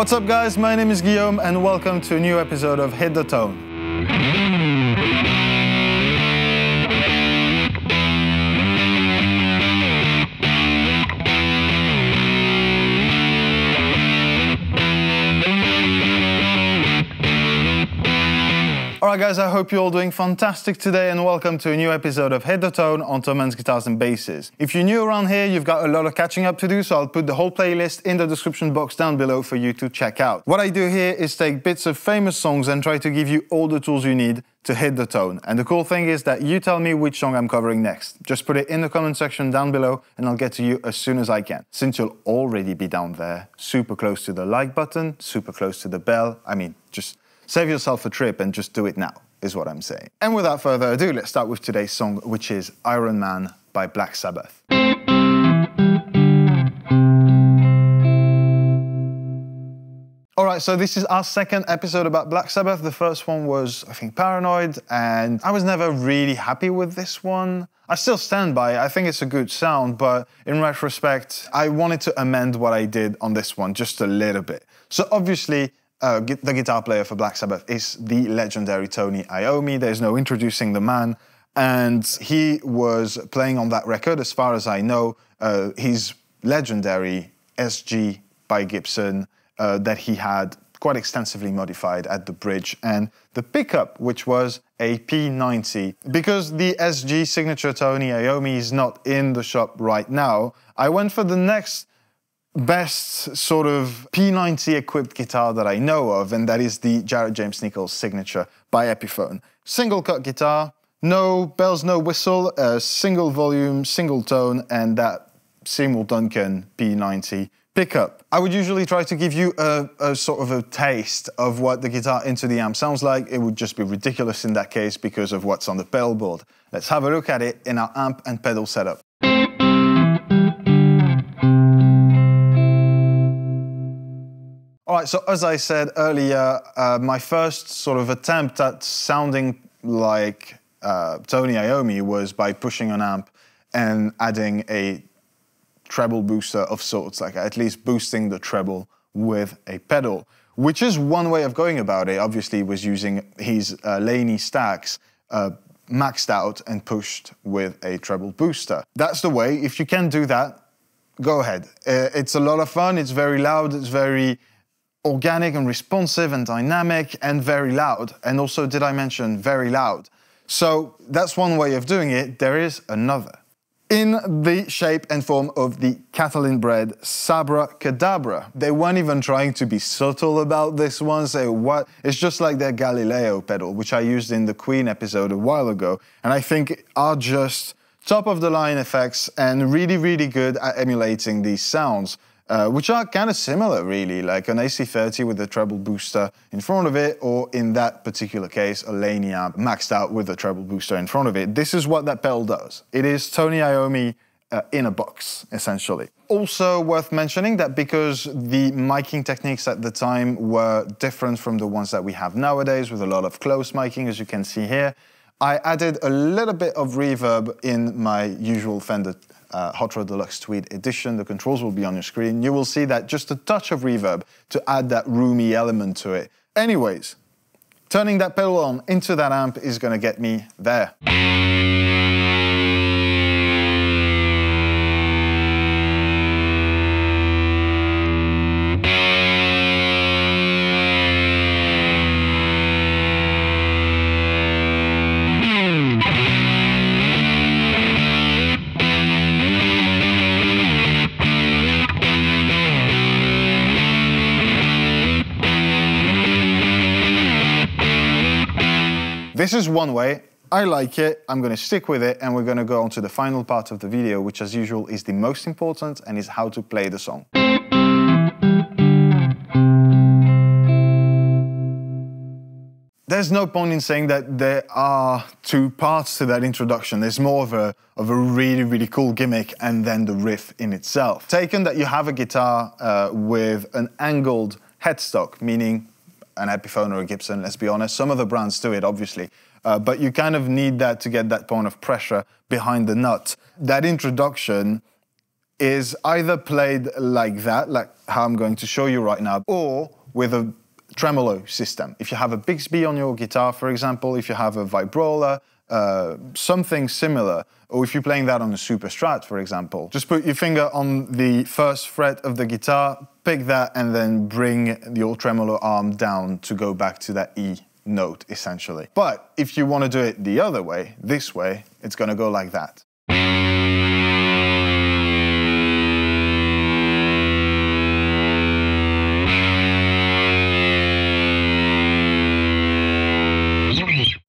What's up guys, my name is Guillaume and welcome to a new episode of Hit the Tone. Alright guys, I hope you're all doing fantastic today and welcome to a new episode of Hit the Tone on Thomann's Guitars and Basses. If you're new around here, you've got a lot of catching up to do, so I'll put the whole playlist in the description box down below for you to check out. What I do here is take bits of famous songs and try to give you all the tools you need to hit the tone. And the cool thing is that you tell me which song I'm covering next. Just put it in the comment section down below and I'll get to you as soon as I can. Since you'll already be down there, super close to the like button, super close to the bell, just save yourself a trip and just do it now, is what I'm saying. And without further ado, let's start with today's song, which is Iron Man by Black Sabbath. Alright, so this is our second episode about Black Sabbath. The first one was, I think, Paranoid, and I was never really happy with this one. I still stand by it, I think it's a good sound, but in retrospect, I wanted to amend what I did on this one just a little bit. So obviously, the guitar player for Black Sabbath is the legendary Tony Iommi. There's no introducing the man. And he was playing on that record, as far as I know, his legendary SG by Gibson that he had quite extensively modified at the bridge. And the pickup, which was a P90. Because the SG signature Tony Iommi is not in the shop right now, I went for the next best sort of P90 equipped guitar that I know of, and that is the Jared James Nichols signature by Epiphone. Single cut guitar, no bells, no whistle, single volume, single tone, and that Seymour Duncan P90 pickup. I would usually try to give you a sort of a taste of what the guitar into the amp sounds like. It would just be ridiculous in that case because of what's on the pedal board. Let's have a look at it in our amp and pedal setup. Alright, so as I said earlier, my first sort of attempt at sounding like Tony Iommi was by pushing an amp and adding a treble booster of sorts, like at least boosting the treble with a pedal, which is one way of going about it. Obviously, he was using his Laney stacks maxed out and pushed with a treble booster. That's the way. If you can do that, go ahead. It's a lot of fun, it's very loud, it's very organic and responsive and dynamic and very loud. And also, did I mention very loud? So that's one way of doing it. There is another. In the shape and form of the Catalin bred Sabra Cadabra. They weren't even trying to be subtle about this one, say what? It's just like their Galileo pedal, which I used in the Queen episode a while ago, and I think are just top of the line effects and really, really good at emulating these sounds. Which are kind of similar, really, like an AC30 with a treble booster in front of it, or in that particular case, a Laney amp maxed out with a treble booster in front of it. This is what that pedal does. It is Tony Iommi in a box, essentially. Also worth mentioning that because the miking techniques at the time were different from the ones that we have nowadays, with a lot of close miking, as you can see here, I added a little bit of reverb in my usual Fender Hot Rod Deluxe Tweed edition. The controls will be on your screen. You will see that just a touch of reverb to add that roomy element to it. Anyways, turning that pedal on into that amp is gonna get me there. This is one way. I like it, I'm gonna stick with it, and we're gonna go on to the final part of the video, which as usual is the most important and is how to play the song. There's no point in saying that there are two parts to that introduction. There's more of a really, really cool gimmick and then the riff in itself. Taken that you have a guitar with an angled headstock, meaning an Epiphone or a Gibson, let's be honest. Some of the brands do it, obviously. But you kind of need that to get that point of pressure behind the nut. That introduction is either played like that, like how I'm going to show you right now, or with a tremolo system. If you have a Bixby on your guitar, for example, if you have a vibrola, something similar, or if you're playing that on a super strat, for example, just put your finger on the first fret of the guitar, pick that, and then bring your tremolo arm down to go back to that E note, essentially. But if you want to do it the other way, this way, it's going to go like that.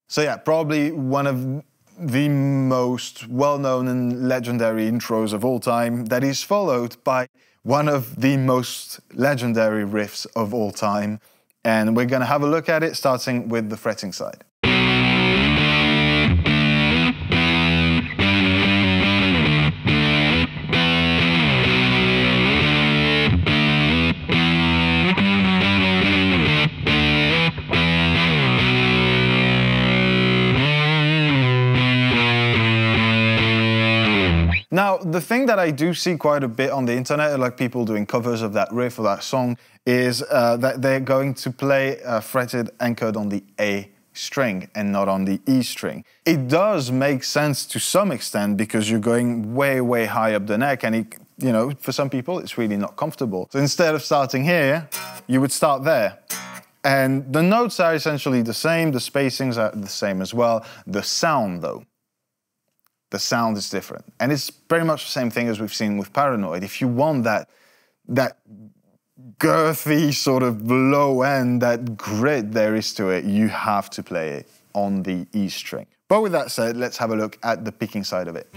So yeah, probably one of the most well-known and legendary intros of all time, that is followed by one of the most legendary riffs of all time. And we're gonna have a look at it, starting with the fretting side. Now, the thing that I do see quite a bit on the internet, like people doing covers of that riff or that song, is that they're going to play fretted anchored on the A string and not on the E string. It does make sense to some extent because you're going way, way high up the neck, and it, you know, for some people it's really not comfortable. So instead of starting here, you would start there. And the notes are essentially the same, the spacings are the same as well. The sound, though, the sound is different. And it's pretty much the same thing as we've seen with Paranoid. If you want that girthy sort of low end, that grit there is to it, you have to play it on the E string. But with that said, let's have a look at the picking side of it.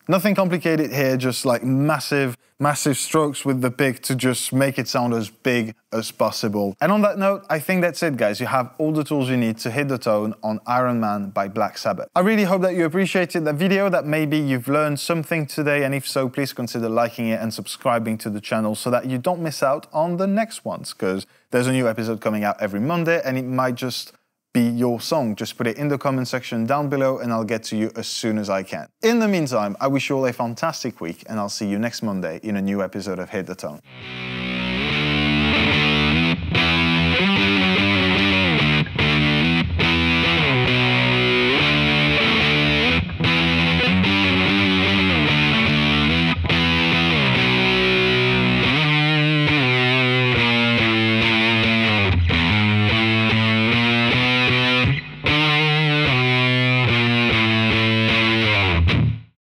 Nothing complicated here, just like massive, massive strokes with the pick to just make it sound as big as possible. And on that note, I think that's it, guys. You have all the tools you need to hit the tone on Iron Man by Black Sabbath. I really hope that you appreciated the video, that maybe you've learned something today, and if so, please consider liking it and subscribing to the channel so that you don't miss out on the next ones, because there's a new episode coming out every Monday, and it might just be your song. Just put it in the comment section down below and I'll get to you as soon as I can. In the meantime, I wish you all a fantastic week, and I'll see you next Monday in a new episode of Hit the Tone.